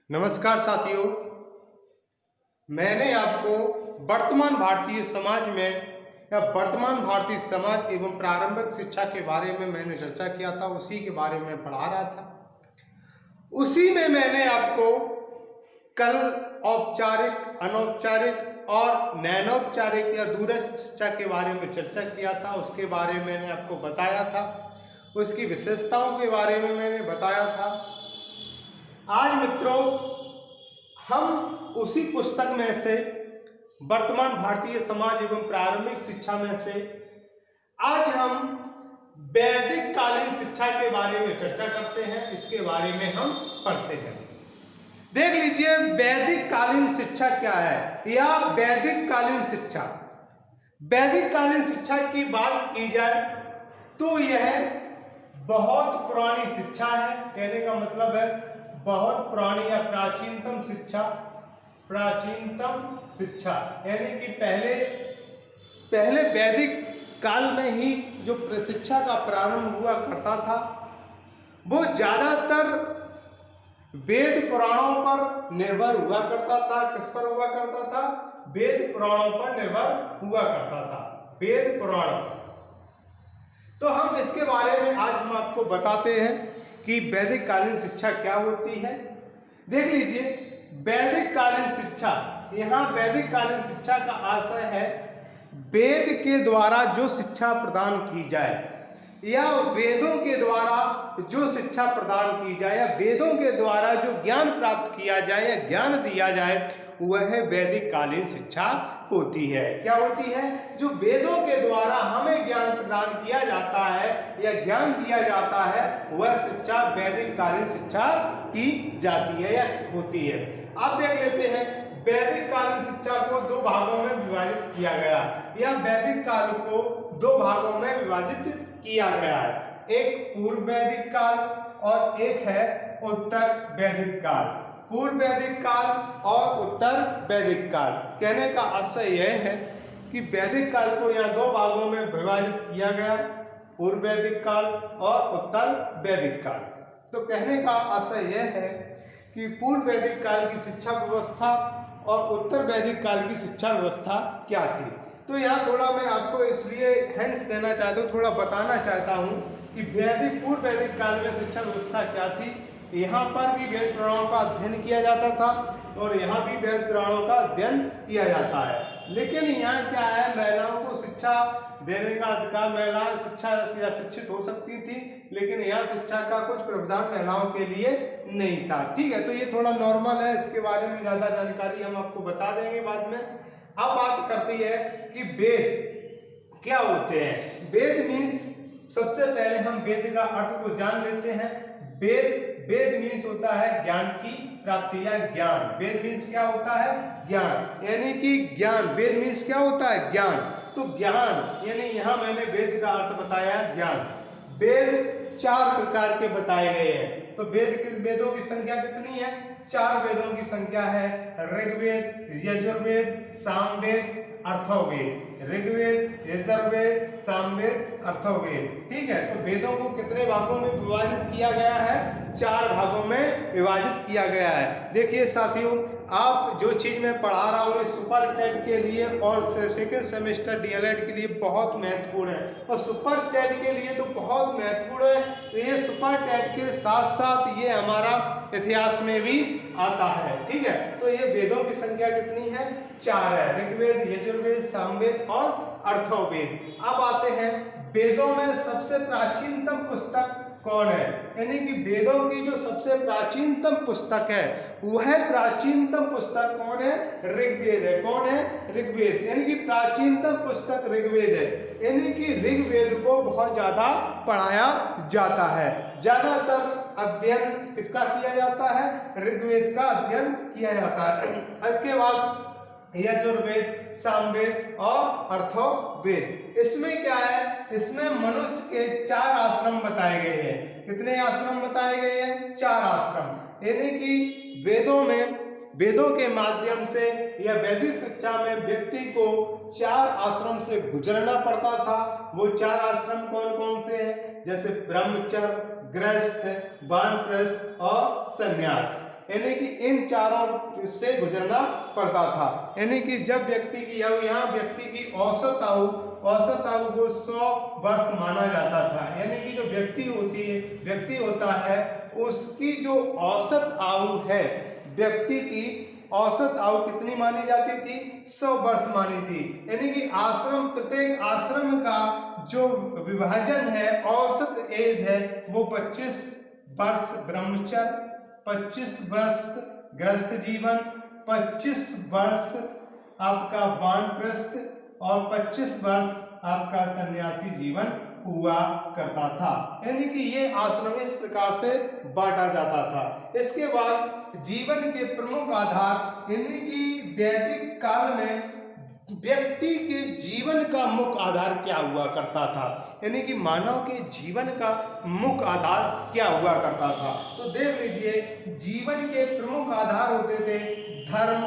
नमस्कार साथियों, मैंने आपको वर्तमान भारतीय समाज में या वर्तमान भारतीय समाज एवं प्रारंभिक शिक्षा के बारे में मैंने चर्चा किया था। उसी के बारे में पढ़ा रहा था। उसी में मैंने आपको कल औपचारिक, अनौपचारिक और नैनौपचारिक या दूरस्थ शिक्षा के बारे में चर्चा किया था। उसके बारे में मैंने आपको बताया था, उसकी विशेषताओं के बारे में मैंने बताया था। आज मित्रों, हम उसी पुस्तक में से वर्तमान भारतीय समाज एवं प्रारंभिक शिक्षा में से आज हम वैदिक कालीन शिक्षा के बारे में चर्चा करते हैं। इसके बारे में हम पढ़ते हैं। देख लीजिए, वैदिक कालीन शिक्षा क्या है या वैदिक कालीन शिक्षा। वैदिक कालीन शिक्षा की बात की जाए तो यह बहुत पुरानी शिक्षा है। कहने का मतलब है बहुत पुरानी या प्राचीनतम शिक्षा। प्राचीनतम शिक्षा यानी कि पहले वैदिक काल में ही जो शिक्षा का प्रारंभ हुआ करता था वो ज्यादातर वेद पुराणों पर निर्भर हुआ करता था। किस पर हुआ करता था? वेद पुराणों पर निर्भर हुआ करता था। वेद पुराण। तो हम इसके बारे में आज हम आपको बताते हैं कि वैदिक कालीन शिक्षा क्या होती है। देख लीजिए, वैदिक कालीन शिक्षा, यहाँ वैदिक कालीन शिक्षा का आशय है वेद के द्वारा जो शिक्षा प्रदान की जाए या वेदों के द्वारा जो शिक्षा प्रदान की जाए या वेदों के द्वारा जो ज्ञान प्राप्त किया जाए या ज्ञान दिया जाए, वह वैदिक कालीन शिक्षा होती है। क्या होती है? जो वेदों के द्वारा हमें ज्ञान प्रदान किया जाता है या ज्ञान दिया जाता है, वह शिक्षा वैदिक कालीन शिक्षा की जाती है या होती है। आप देख लेते हैं, वैदिक कालीन शिक्षा को दो भागों में विभाजित किया गया या वैदिक काल को दो भागों में विभाजित किया गया है। एक पूर्व वैदिक काल और एक है उत्तर वैदिक काल। पूर्व वैदिक काल और उत्तर वैदिक काल। कहने का आशय यह है कि वैदिक काल को यहाँ दो भागों में विभाजित किया गया, पूर्व वैदिक काल और उत्तर वैदिक काल। तो कहने का आशय यह है कि पूर्व वैदिक काल की शिक्षा व्यवस्था और उत्तर वैदिक काल की शिक्षा व्यवस्था क्या थी। तो यहाँ थोड़ा मैं आपको इसलिए हिंट्स देना चाहता हूँ, थोड़ा बताना चाहता हूँ कि पूर्व वैदिक काल में शिक्षा व्यवस्था क्या थी। यहाँ पर भी वेद पुराणों का अध्ययन किया जाता था और यहाँ भी वेद पुराणों का अध्ययन किया जाता है। लेकिन यहाँ क्या है, महिलाओं को शिक्षा देने का अधिकार, महिलाएं शिक्षा या शिक्षित हो सकती थी, लेकिन यहाँ शिक्षा का कुछ प्रावधान महिलाओं के लिए नहीं था। ठीक है, तो ये थोड़ा नॉर्मल है, इसके बारे में ज्यादा जानकारी हम आपको बता देंगे बाद में। अब बात करती है कि वेद क्या होते हैं। वेद मीन्स, सबसे पहले हम वेद का अर्थ को जान लेते हैं। वेद मीन्स होता है ज्ञान की प्राप्ति या ज्ञान। वेद मीन्स क्या होता है? ज्ञान, यानी कि ज्ञान। वेद मीन्स क्या होता है? ज्ञान। तो ज्ञान यानी यहाँ मैंने वेद का अर्थ बताया ज्ञान। वेद चार प्रकार के बताए गए हैं। तो वेदों की संख्या कितनी है? चार वेदों की संख्या है। ऋग्वेद, यजुर्वेद, सामवेद, अर्थववेद। ऋग्वेद, यजुर्वेद, सामवेद, अर्थववेद। ठीक है, तो वेदों को कितने भागों में विभाजित किया गया है? चार भागों में विभाजित किया गया है। देखिए साथियों, आप जो चीज मैं पढ़ा रहा हूँ सुपर टेट के लिए और सेकेंड सेमेस्टर डीएलएड के लिए बहुत महत्वपूर्ण है, और सुपर टेट के लिए तो बहुत महत्वपूर्ण है। तो ये सुपर टेट के साथ साथ ये हमारा इतिहास में भी आता है। ठीक है, तो ये वेदों की संख्या कितनी है? चार है। ऋग्वेद, यजुर्वेद, सामवेद और अर्थववेद। अब आते हैं वेदों में सबसे प्राचीनतम पुस्तक कौन है, यानी कि वेदों की जो सबसे प्राचीनतम पुस्तक है वह प्राचीनतम पुस्तक कौन है? ऋग्वेद है। कौन है? ऋग्वेद, यानी कि प्राचीनतम पुस्तक ऋग्वेद है। यानी कि ऋग्वेद को बहुत ज्यादा पढ़ाया जाता है। ज्यादातर अध्ययन किसका किया जाता है? ऋग्वेद का अध्ययन किया जाता है। इसके बाद यजुर्वेद, सामवेद और अर्थववेद। इसमें क्या है? इसमें मनुष्य के चार आश्रम बताए गए हैं। कितने आश्रम बताए गए हैं? चार आश्रम। यानी कि वेदों के माध्यम से या वैदिक शिक्षा में व्यक्ति को चार आश्रम से गुजरना पड़ता था। वो चार आश्रम कौन कौन से हैं? जैसे ब्रह्मचर्य, गृहस्थ, वानप्रस्थ और संन्यास। यानी कि इन इन चारों से गुजरना पड़ता था। यानी कि जब व्यक्ति की यहाँ व्यक्ति की औसत आयु को 100 वर्ष माना जाता था। यानी कि जो व्यक्ति होता है उसकी जो औसत आयु है, व्यक्ति की औसत आयु कितनी मानी जाती थी? 100 वर्ष मानी थी। यानी कि प्रत्येक आश्रम का जो विभाजन है, औसत एज है वो 25 वर्ष ब्रह्मचर्य, 25 वर्ष गृहस्थ जीवन, 25 वर्ष आपका वानप्रस्थ और 25 वर्ष आपका सन्यासी जीवन हुआ करता था। यानी कि ये आश्रम इस प्रकार से बांटा जाता था। इसके बाद जीवन के प्रमुख आधार, यानी कि वैदिक काल में व्यक्ति के जीवन का मुख्य आधार क्या हुआ करता था, यानी कि मानव के जीवन का मुख्य आधार क्या हुआ करता था। तो देख लीजिए, जीवन के प्रमुख आधार होते थे धर्म,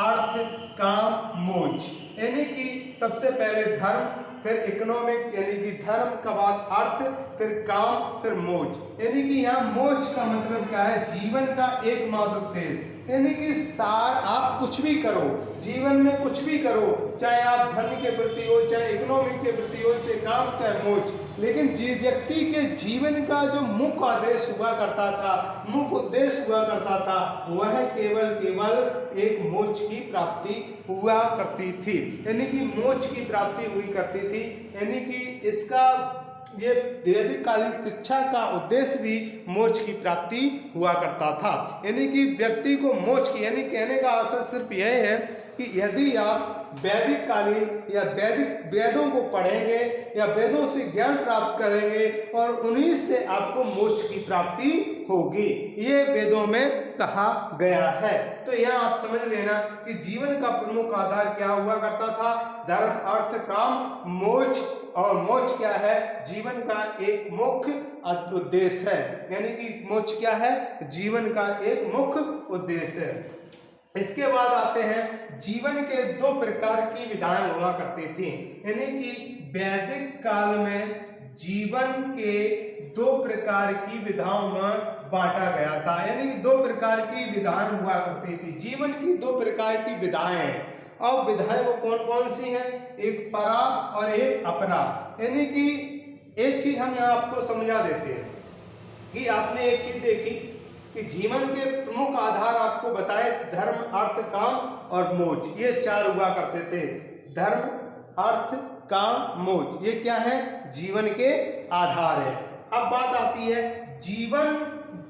अर्थ, काम, मोक्ष। यानी कि सबसे पहले धर्म, फिर इकोनॉमिक यानी कि धर्म का बाद अर्थ, फिर काम, फिर मोक्ष। यानी कि यहाँ मोक्ष का मतलब क्या है? जीवन का एकमात्र उद्देश्य। यानी कि सार, आप कुछ भी करो जीवन में, कुछ भी करो, चाहे आप धन के प्रति हो, चाहे इकोनॉमिक के प्रति हो, चाहे काम, चाहे मोक्ष, लेकिन व्यक्ति के जीवन का जो मुख्य आदेश हुआ करता था, मुख्य उद्देश्य हुआ करता था, वह केवल एक मोक्ष की प्राप्ति हुआ करती थी। यानी कि मोक्ष की प्राप्ति हुई करती थी। यानी कि इसका ये वैदिक कालिक शिक्षा का उद्देश्य भी मोक्ष की प्राप्ति हुआ करता था। यानी कि व्यक्ति को मोक्ष की, यानी कहने का आशय सिर्फ यह है कि यदि आप वैदिक कालीन या वैदिक वेदों को पढ़ेंगे या वेदों से ज्ञान प्राप्त करेंगे और उन्हीं से आपको मोक्ष की प्राप्ति होगी, ये वेदों में कहा गया है। तो यहाँ आप समझ लेना कि जीवन का प्रमुख आधार क्या हुआ करता था? धर्म, अर्थ, काम, मोक्ष। और मोक्ष क्या है? जीवन का एक मुख्य उद्देश्य है। यानी कि मोक्ष क्या है? जीवन का एक मुख्य उद्देश्य है। इसके बाद आते हैं जीवन के 2 प्रकार की विधाएं हुआ करती थी। यानी कि वैदिक काल में जीवन के 2 प्रकार की विधाओं में बांटा गया था। यानी कि 2 प्रकार की विधाएं हुआ करती थी। जीवन की 2 प्रकार की विधाएं हैं। अब विधाएं वो कौन कौन सी हैं? एक परा और एक अपरा। यानी कि एक चीज हम यहाँ आपको समझा देते हैं कि आपने एक चीज देखी कि जीवन के प्रमुख आधार आपको बताए धर्म, अर्थ, काम और मोक्ष, ये 4 हुआ करते थे। धर्म, अर्थ, काम, मोक्ष, ये क्या है? जीवन के आधार है। अब बात आती है जीवन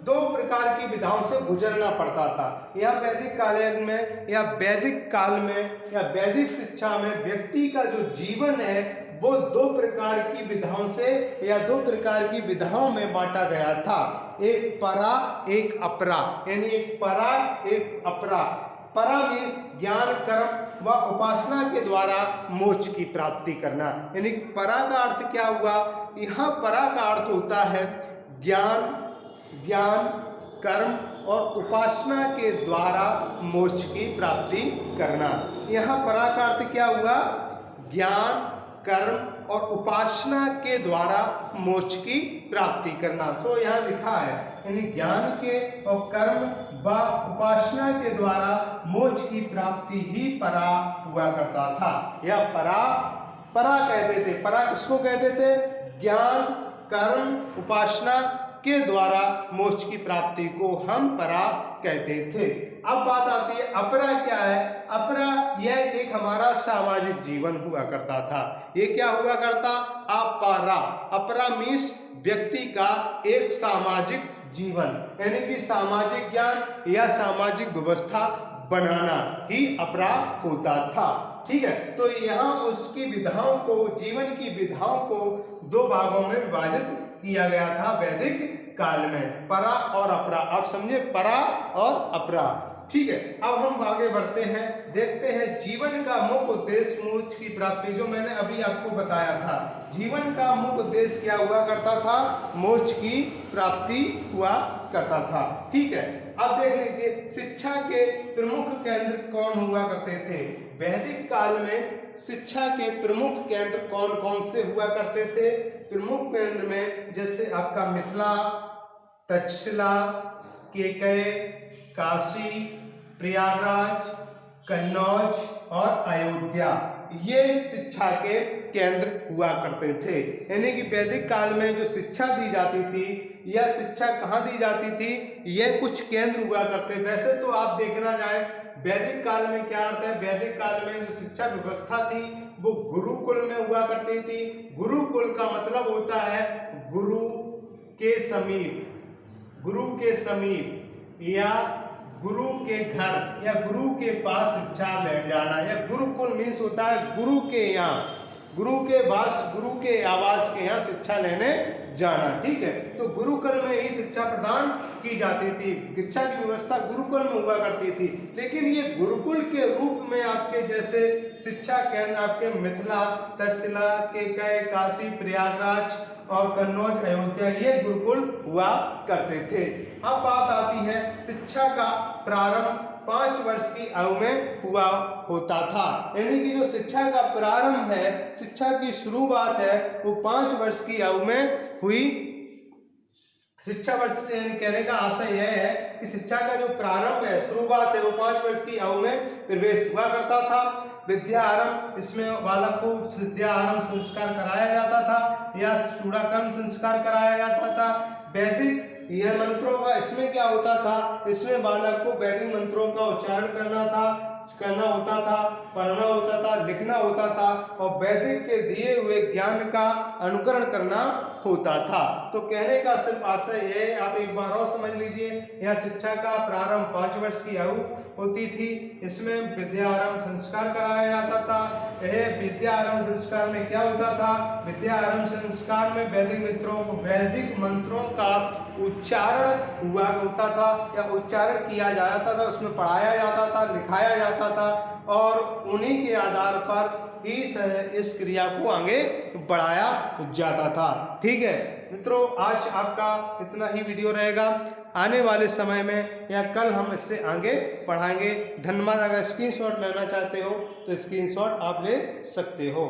2 प्रकार की विधाओं से गुजरना पड़ता था। यह वैदिक काल में या वैदिक काल में या वैदिक शिक्षा में व्यक्ति का जो जीवन है वो 2 प्रकार की विधाओं से या 2 प्रकार की विधाओं में बांटा गया था। एक परा, एक अपरा। यानी एक परा, एक अपरा। परा मीन्स ज्ञान, कर्म व उपासना के द्वारा मोक्ष की प्राप्ति करना। यानी परा का अर्थ क्या हुआ? यहाँ परा का अर्थ होता है ज्ञान, कर्म और उपासना के द्वारा मोक्ष की प्राप्ति करना। यहाँ परा का अर्थ क्या हुआ? ज्ञान, कर्म और उपासना के द्वारा मोक्ष की प्राप्ति करना। तो यहाँ लिखा है यानी ज्ञान के और कर्म व उपासना के द्वारा मोक्ष की प्राप्ति ही परा हुआ करता था। यह परा कहते थे। परा किसको कहते थे? ज्ञान, कर्म, उपासना के द्वारा मोक्ष की प्राप्ति को हम परा कहते थे। अब बात आती है अपरा क्या है? अपरा यह एक हमारा सामाजिक जीवन हुआ करता था। ये क्या हुआ करता? अपरा। अपरा मीन्स व्यक्ति का एक सामाजिक जीवन, यानी कि सामाजिक ज्ञान या सामाजिक व्यवस्था बनाना ही अपरा होता था। ठीक है, तो यहाँ उसकी विधाओं को, जीवन की विधाओं को 2 भागों में विभाजित किया गया था वैदिक काल में, परा और अपरा। आप समझे, परा और अपरा। ठीक है, अब हम आगे बढ़ते हैं, देखते हैं जीवन का मुख्य उद्देश्य मोक्ष की प्राप्ति, जो मैंने अभी आपको बताया था। जीवन का मुख्य उद्देश्य क्या हुआ करता था? मोक्ष की प्राप्ति हुआ करता था। ठीक है, अब देख लीजिए शिक्षा के प्रमुख केंद्र कौन हुआ करते थे? वैदिक काल में शिक्षा के प्रमुख केंद्र कौन कौन से हुआ करते थे? प्रमुख केंद्र में जैसे आपका मिथिला, तक्षशिला, केकय, काशी, प्रयागराज, कन्नौज और अयोध्या ये शिक्षा के केंद्र हुआ करते थे। यानी कि वैदिक काल में जो शिक्षा दी जाती थी, यह शिक्षा कहाँ दी जाती थी, यह कुछ केंद्र हुआ करते। वैसे तो आप देखना जाए वैदिक काल में क्या होता है, वैदिक काल में जो शिक्षा व्यवस्था थी वो गुरुकुल में हुआ करती थी। गुरुकुल का मतलब होता है गुरु के समीप, गुरु के समीप या गुरु के घर या गुरु के पास शिक्षा ले जाना, या गुरुकुल मीन्स होता है गुरु के यहाँ, गुरु के पास, गुरु के आवास के यहाँ शिक्षा लेने जाना। ठीक है, तो गुरुकुल में ही शिक्षा प्रदान की जाती थी, शिक्षा की व्यवस्था गुरुकुल में हुआ करती थी। लेकिन ये गुरुकुल के रूप में आपके जैसे शिक्षा केंद्र आपके मिथिला, तक्षशिला, केकय, काशी, प्रयागराज और कन्नौज, अयोध्या ये गुरुकुल हुआ करते थे। अब बात आती है शिक्षा का प्रारंभ 5 वर्ष की आयु में हुआ होता था। यानी कि जो शिक्षा का प्रारंभ है, शिक्षा की शुरुआत है, वो 5 वर्ष की आयु में हुई। शिक्षा वर्ष कहने का आशय यह है कि शिक्षा का जो प्रारंभ है, शुरुआत है, वो 5 वर्ष की आयु में प्रवेश हुआ करता था। विद्या आरंभ, इसमें बालक को विद्या आरंभ संस्कार कराया जाता था या चूड़ाकर्म संस्कार कराया जाता था। वैदिक यह मंत्रों का इसमें क्या होता था, इसमें बालक को वैदिक मंत्रों का उच्चारण करना होता था, पढ़ना होता था, लिखना होता था और वैदिक के दिए हुए ज्ञान का अनुकरण करना होता था। तो कहने का सिर्फ आशय है, आप एक बार और समझ लीजिए, यह शिक्षा का प्रारंभ 5 वर्ष की आयु होती थी। इसमें विद्या आरंभ संस्कार कराया जाता था। यह विद्या आरंभ संस्कार में क्या होता था, विद्या आरंभ संस्कार में वैदिक मंत्रों का उच्चारण हुआ होता था या उच्चारण किया जाता था, उसमें पढ़ाया जाता था, लिखाया जाता था और उन्हीं के आधार पर इस क्रिया को आगे बढ़ाया जाता था। ठीक है मित्रों, आज आपका इतना ही वीडियो रहेगा। आने वाले समय में या कल हम इससे आगे पढ़ाएंगे। धन्यवाद। अगर स्क्रीनशॉट लेना चाहते हो तो स्क्रीनशॉट आप ले सकते हो।